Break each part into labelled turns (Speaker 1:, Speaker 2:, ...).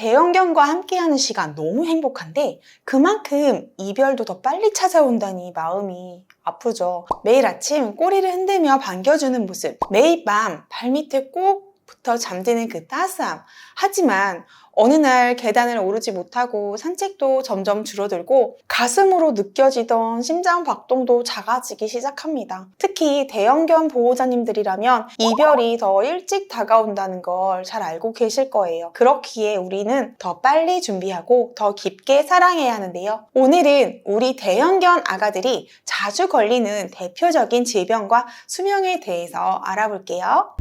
Speaker 1: 대형견과 함께하는 시간 너무 행복한데 그만큼 이별도 더 빨리 찾아온다니 마음이 아프죠. 매일 아침 꼬리를 흔들며 반겨주는 모습, 매일 밤 발밑에 꼭 붙어 잠드는 그 따스함. 하지만 어느 날 계단을 오르지 못하고 산책도 점점 줄어들고 가슴으로 느껴지던 심장 박동도 작아지기 시작합니다. 특히 대형견 보호자님들이라면 이별이 더 일찍 다가온다는 걸 잘 알고 계실 거예요. 그렇기에 우리는 더 빨리 준비하고 더 깊게 사랑해야 하는데요. 오늘은 우리 대형견 아가들이 자주 걸리는 대표적인 질병과 수명에 대해서 알아볼게요.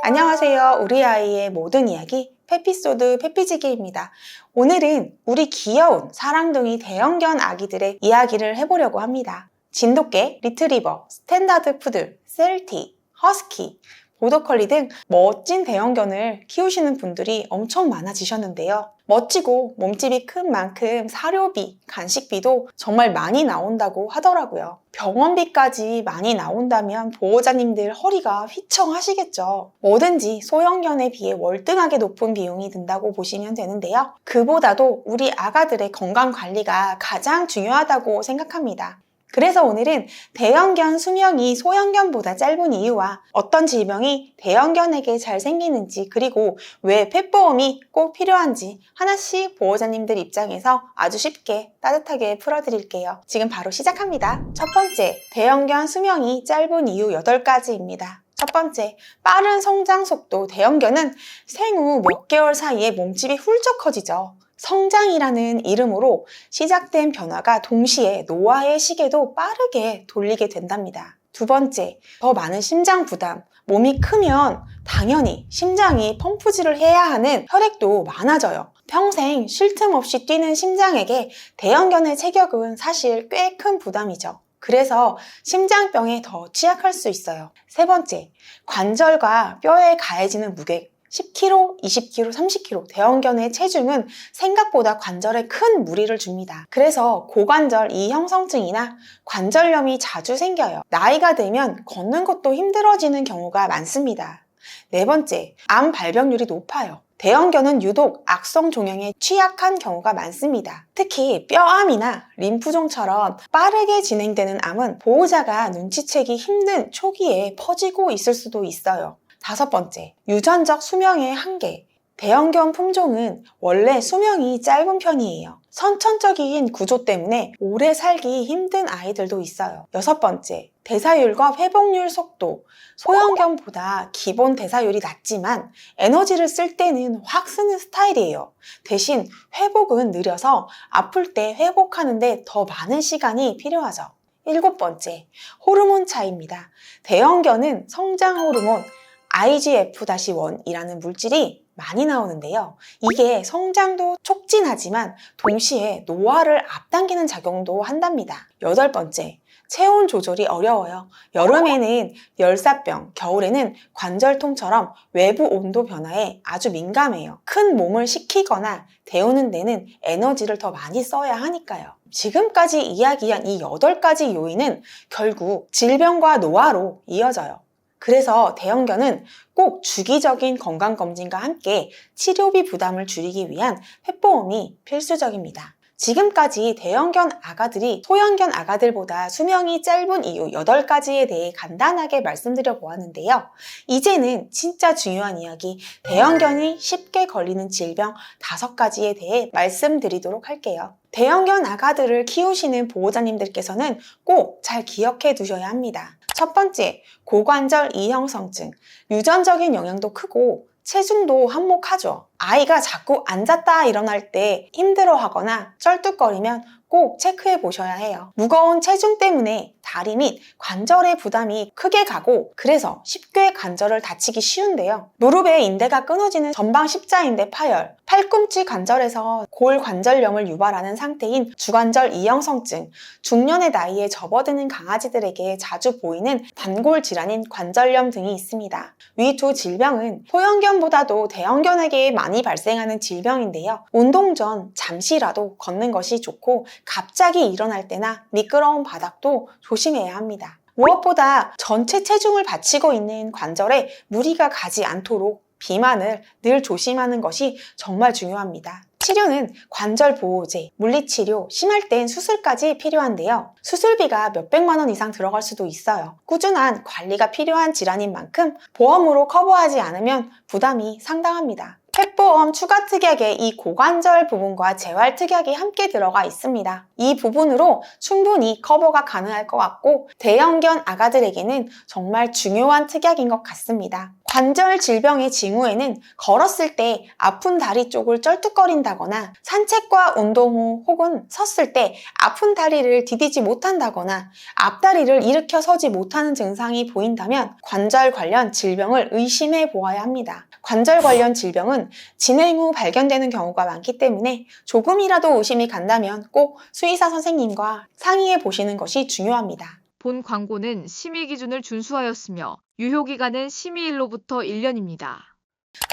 Speaker 1: 안녕하세요. 우리 아이의 모든 이야기 페피소드 페피지기입니다. 오늘은 우리 귀여운 사랑둥이 대형견 아기들의 이야기를 해보려고 합니다. 진돗개, 리트리버, 스탠다드 푸들, 셀티, 허스키, 보더컬리 등 멋진 대형견을 키우시는 분들이 엄청 많아지셨는데요. 멋지고 몸집이 큰 만큼 사료비, 간식비도 정말 많이 나온다고 하더라고요. 병원비까지 많이 나온다면 보호자님들 허리가 휘청하시겠죠. 뭐든지 소형견에 비해 월등하게 높은 비용이 든다고 보시면 되는데요. 그보다도 우리 아가들의 건강 관리가 가장 중요하다고 생각합니다. 그래서 오늘은 대형견 수명이 소형견보다 짧은 이유와 어떤 질병이 대형견에게 잘 생기는지, 그리고 왜 펫보험이 꼭 필요한지 하나씩 보호자님들 입장에서 아주 쉽게 따뜻하게 풀어드릴게요. 지금 바로 시작합니다. 첫 번째, 대형견 수명이 짧은 이유 8가지입니다. 첫 번째, 빠른 성장 속도. 대형견은 생후 몇 개월 사이에 몸집이 훌쩍 커지죠. 성장이라는 이름으로 시작된 변화가 동시에 노화의 시계도 빠르게 돌리게 된답니다. 두 번째, 더 많은 심장 부담. 몸이 크면 당연히 심장이 펌프질을 해야 하는 혈액도 많아져요. 평생 쉴 틈 없이 뛰는 심장에게 대형견의 체격은 사실 꽤 큰 부담이죠. 그래서 심장병에 더 취약할 수 있어요. 세 번째, 관절과 뼈에 가해지는 무게. 10kg, 20kg, 30kg 대형견의 체중은 생각보다 관절에 큰 무리를 줍니다. 그래서 고관절 이형성증이나 관절염이 자주 생겨요. 나이가 들면 걷는 것도 힘들어지는 경우가 많습니다. 네 번째, 암 발병률이 높아요. 대형견은 유독 악성 종양에 취약한 경우가 많습니다. 특히 뼈암이나 림프종처럼 빠르게 진행되는 암은 보호자가 눈치채기 힘든 초기에 퍼지고 있을 수도 있어요. 다섯 번째, 유전적 수명의 한계. 대형견 품종은 원래 수명이 짧은 편이에요. 선천적인 구조 때문에 오래 살기 힘든 아이들도 있어요. 여섯 번째, 대사율과 회복률 속도. 소형견보다 기본 대사율이 낮지만 에너지를 쓸 때는 확 쓰는 스타일이에요. 대신 회복은 느려서 아플 때 회복하는데 더 많은 시간이 필요하죠. 일곱 번째, 호르몬 차이입니다. 대형견은 성장 호르몬 IGF-1이라는 물질이 많이 나오는데요. 이게 성장도 촉진하지만 동시에 노화를 앞당기는 작용도 한답니다. 여덟 번째, 체온 조절이 어려워요. 여름에는 열사병, 겨울에는 관절통처럼 외부 온도 변화에 아주 민감해요. 큰 몸을 식히거나 데우는 데는 에너지를 더 많이 써야 하니까요. 지금까지 이야기한 이 8가지 요인은 결국 질병과 노화로 이어져요. 그래서 대형견은 꼭 주기적인 건강검진과 함께 치료비 부담을 줄이기 위한 펫보험이 필수적입니다. 지금까지 대형견 아가들이 소형견 아가들보다 수명이 짧은 이유 8가지에 대해 간단하게 말씀드려 보았는데요. 이제는 진짜 중요한 이야기, 대형견이 쉽게 걸리는 질병 5가지에 대해 말씀드리도록 할게요. 대형견 아가들을 키우시는 보호자님들께서는 꼭 잘 기억해 두셔야 합니다. 첫 번째, 고관절 이형성증. 유전적인 영향도 크고 체중도 한몫하죠. 아이가 자꾸 앉았다 일어날 때 힘들어하거나 쩔뚝거리면 꼭 체크해 보셔야 해요. 무거운 체중 때문에 다리 및 관절의 부담이 크게 가고 그래서 쉽게 관절을 다치기 쉬운데요. 무릎의 인대가 끊어지는 전방 십자인대 파열, 팔꿈치 관절에서 골관절염을 유발하는 상태인 주관절 이형성증, 중년의 나이에 접어드는 강아지들에게 자주 보이는 단골 질환인 관절염 등이 있습니다. 위 두 질병은 소형견보다도 대형견에게 많이 발생하는 질병인데요. 운동 전 잠시라도 걷는 것이 좋고 갑자기 일어날 때나 미끄러운 바닥도 조심해야 합니다. 무엇보다 전체 체중을 바치고 있는 관절에 무리가 가지 않도록 비만을 늘 조심하는 것이 정말 중요합니다. 치료는 관절 보호제, 물리치료, 심할 땐 수술까지 필요한데요. 수술비가 몇백만 원 이상 들어갈 수도 있어요. 꾸준한 관리가 필요한 질환인 만큼 보험으로 커버하지 않으면 부담이 상당합니다. 펫보험 추가 특약에 이 고관절 부분과 재활 특약이 함께 들어가 있습니다. 이 부분으로 충분히 커버가 가능할 것 같고 대형견 아가들에게는 정말 중요한 특약인 것 같습니다. 관절 질병의 징후에는 걸었을 때 아픈 다리 쪽을 쩔뚝거린다거나 산책과 운동 후 혹은 섰을 때 아픈 다리를 디디지 못한다거나 앞다리를 일으켜 서지 못하는 증상이 보인다면 관절 관련 질병을 의심해 보아야 합니다. 관절 관련 질병은 진행 후 발견되는 경우가 많기 때문에 조금이라도 의심이 간다면 꼭 수의사 선생님과 상의해 보시는 것이 중요합니다.
Speaker 2: 본 광고는 심의 기준을 준수하였으며 유효기간은 심의일로부터 1년입니다.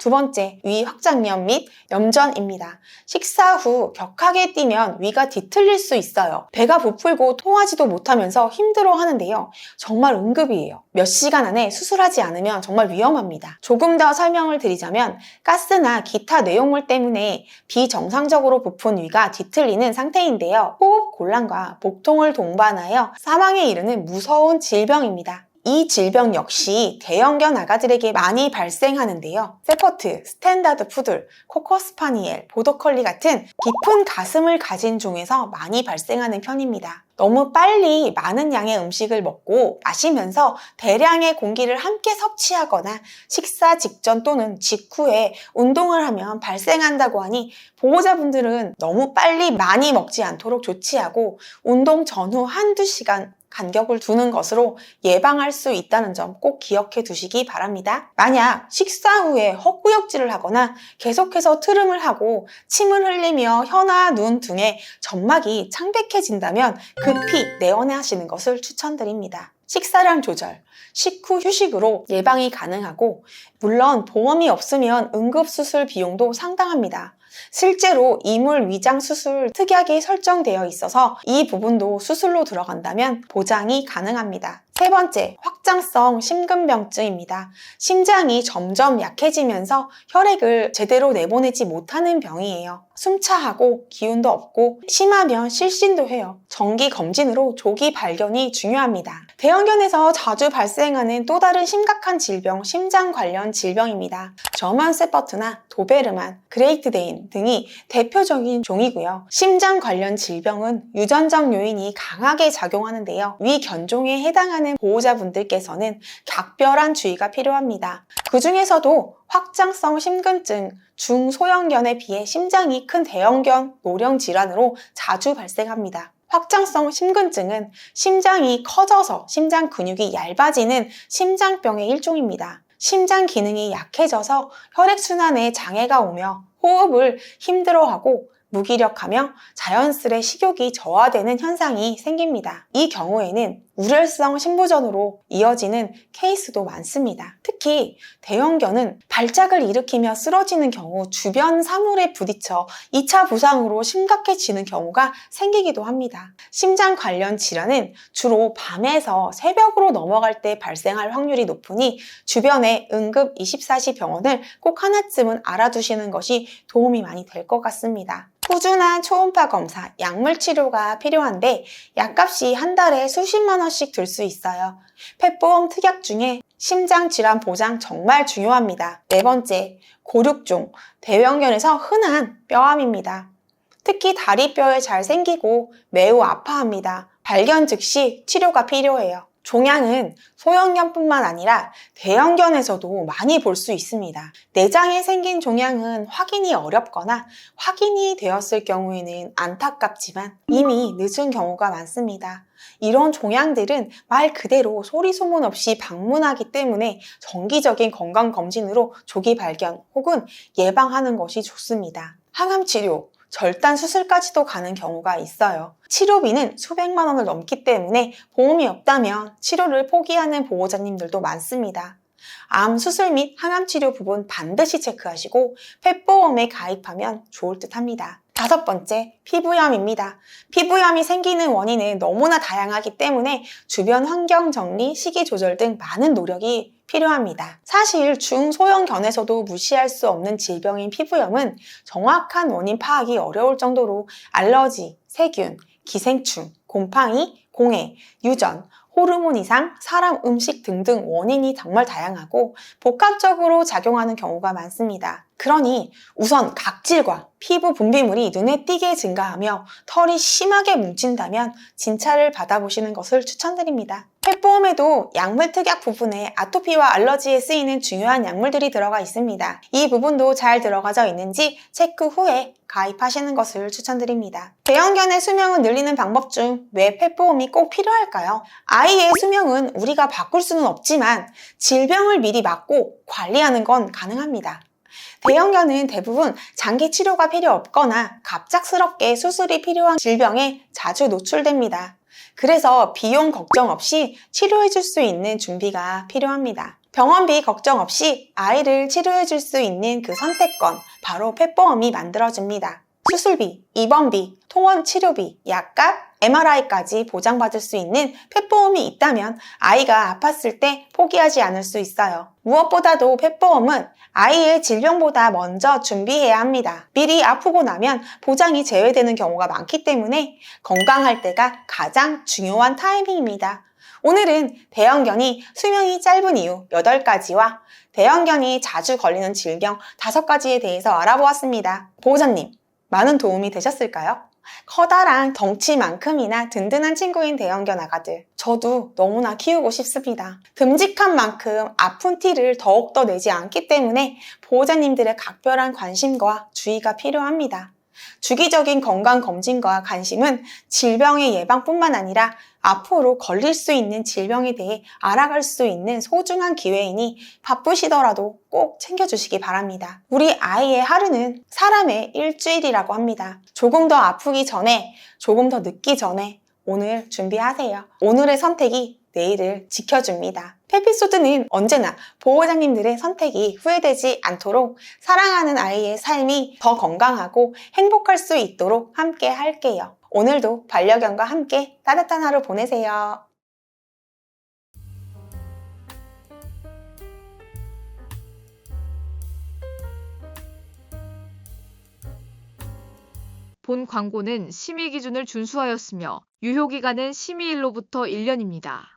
Speaker 1: 두 번째, 위 확장염 및 염전입니다. 식사 후 격하게 뛰면 위가 뒤틀릴 수 있어요. 배가 부풀고 토하지도 못하면서 힘들어 하는데요. 정말 응급이에요. 몇 시간 안에 수술하지 않으면 정말 위험합니다. 조금 더 설명을 드리자면 가스나 기타 내용물 때문에 비정상적으로 부푼 위가 뒤틀리는 상태인데요. 호흡 곤란과 복통을 동반하여 사망에 이르는 무서운 질병입니다. 이 질병 역시 대형견 아가들에게 많이 발생하는데요. 세퍼트, 스탠다드 푸들, 코커스파니엘, 보더컬리 같은 깊은 가슴을 가진 종에서 많이 발생하는 편입니다. 너무 빨리 많은 양의 음식을 먹고 마시면서 대량의 공기를 함께 섭취하거나 식사 직전 또는 직후에 운동을 하면 발생한다고 하니 보호자분들은 너무 빨리 많이 먹지 않도록 조치하고 운동 전후 한두 시간 간격을 두는 것으로 예방할 수 있다는 점 꼭 기억해 두시기 바랍니다. 만약 식사 후에 헛구역질을 하거나 계속해서 트름을 하고 침을 흘리며 혀나 눈 등의 점막이 창백해진다면 급히 내원하시는 것을 추천드립니다. 식사량 조절, 식후 휴식으로 예방이 가능하고 물론 보험이 없으면 응급수술 비용도 상당합니다. 실제로 이물 위장 수술 특약이 설정되어 있어서 이 부분도 수술로 들어간다면 보장이 가능합니다. 세 번째, 확장성 심근병증입니다. 심장이 점점 약해지면서 혈액을 제대로 내보내지 못하는 병이에요. 숨차하고 기운도 없고 심하면 실신도 해요. 정기 검진으로 조기 발견이 중요합니다. 대형견에서 자주 발생하는 또 다른 심각한 질병, 심장 관련 질병입니다. 저먼 세퍼트나 도베르만, 그레이트데인 등이 대표적인 종이고요. 심장 관련 질병은 유전적 요인이 강하게 작용하는데요. 위 견종에 해당하는 보호자분들께서는 각별한 주의가 필요합니다. 그 중에서도 확장성 심근증, 중소형견에 비해 심장이 큰 대형견, 노령 질환으로 자주 발생합니다. 확장성 심근증은 심장이 커져서 심장 근육이 얇아지는 심장병의 일종입니다. 심장 기능이 약해져서 혈액순환에 장애가 오며 호흡을 힘들어하고 무기력하며 자연스레 식욕이 저하되는 현상이 생깁니다. 이 경우에는 우렬성 심부전으로 이어지는 케이스도 많습니다. 특히 대형견은 발작을 일으키며 쓰러지는 경우 주변 사물에 부딪혀 2차 부상으로 심각해지는 경우가 생기기도 합니다. 심장 관련 질환은 주로 밤에서 새벽으로 넘어갈 때 발생할 확률이 높으니 주변에 응급 24시 병원을 꼭 하나쯤은 알아두시는 것이 도움이 많이 될 것 같습니다. 꾸준한 초음파 검사, 약물 치료가 필요한데 약값이 한 달에 수십만 원씩 들 수 있어요. 펫보험 특약 중에 심장질환 보장 정말 중요합니다. 네 번째, 고륙종, 대형견에서 흔한 뼈암입니다. 특히 다리뼈에 잘 생기고 매우 아파합니다. 발견 즉시 치료가 필요해요. 종양은 소형견뿐만 아니라 대형견에서도 많이 볼 수 있습니다. 내장에 생긴 종양은 확인이 어렵거나 확인이 되었을 경우에는 안타깝지만 이미 늦은 경우가 많습니다. 이런 종양들은 말 그대로 소리 소문 없이 방문하기 때문에 정기적인 건강검진으로 조기 발견 혹은 예방하는 것이 좋습니다. 항암치료, 절단 수술까지도 가는 경우가 있어요. 치료비는 수백만 원을 넘기 때문에 보험이 없다면 치료를 포기하는 보호자님들도 많습니다. 암 수술 및 항암치료 부분 반드시 체크하시고 펫보험에 가입하면 좋을 듯 합니다. 5번째, 피부염입니다. 피부염이 생기는 원인은 너무나 다양하기 때문에 주변 환경 정리, 식이 조절 등 많은 노력이 필요합니다. 사실 중소형견에서도 무시할 수 없는 질병인 피부염은 정확한 원인 파악이 어려울 정도로 알러지, 세균, 기생충, 곰팡이, 공해, 유전, 호르몬 이상, 사람 음식 등등 원인이 정말 다양하고 복합적으로 작용하는 경우가 많습니다. 그러니 우선 각질과 피부 분비물이 눈에 띄게 증가하며 털이 심하게 뭉친다면 진찰을 받아보시는 것을 추천드립니다. 펫보험에도 약물 특약 부분에 아토피와 알러지에 쓰이는 중요한 약물들이 들어가 있습니다. 이 부분도 잘 들어가져 있는지 체크 후에 가입하시는 것을 추천드립니다. 대형견의 수명을 늘리는 방법 중 왜 펫보험이 꼭 필요할까요? 아이의 수명은 우리가 바꿀 수는 없지만 질병을 미리 막고 관리하는 건 가능합니다. 대형견은 대부분 장기 치료가 필요 없거나 갑작스럽게 수술이 필요한 질병에 자주 노출됩니다. 그래서 비용 걱정 없이 치료해 줄 수 있는 준비가 필요합니다. 병원비 걱정 없이 아이를 치료해 줄 수 있는 그 선택권, 바로 펫보험이 만들어줍니다. 수술비, 입원비, 통원 치료비, 약값, MRI까지 보장받을 수 있는 펫보험이 있다면 아이가 아팠을 때 포기하지 않을 수 있어요. 무엇보다도 펫보험은 아이의 질병보다 먼저 준비해야 합니다. 미리 아프고 나면 보장이 제외되는 경우가 많기 때문에 건강할 때가 가장 중요한 타이밍입니다. 오늘은 대형견이 수명이 짧은 이유 8가지와 대형견이 자주 걸리는 질병 5가지에 대해서 알아보았습니다. 보호자님, 많은 도움이 되셨을까요? 커다란 덩치만큼이나 든든한 친구인 대형견 아가들, 저도 너무나 키우고 싶습니다. 듬직한 만큼 아픈 티를 더욱더 내지 않기 때문에 보호자님들의 각별한 관심과 주의가 필요합니다. 주기적인 건강검진과 관심은 질병의 예방뿐만 아니라 앞으로 걸릴 수 있는 질병에 대해 알아갈 수 있는 소중한 기회이니 바쁘시더라도 꼭 챙겨주시기 바랍니다. 우리 아이의 하루는 사람의 일주일이라고 합니다. 조금 더 아프기 전에, 조금 더 늦기 전에 오늘 준비하세요. 오늘의 선택이 내일을 지켜줍니다. 페피소드는 언제나 보호자님들의 선택이 후회되지 않도록 사랑하는 아이의 삶이 더 건강하고 행복할 수 있도록 함께 할게요. 오늘도 반려견과 함께 따뜻한 하루 보내세요.
Speaker 2: 본 광고는 심의 기준을 준수하였으며 유효기간은 심의일로부터 1년입니다.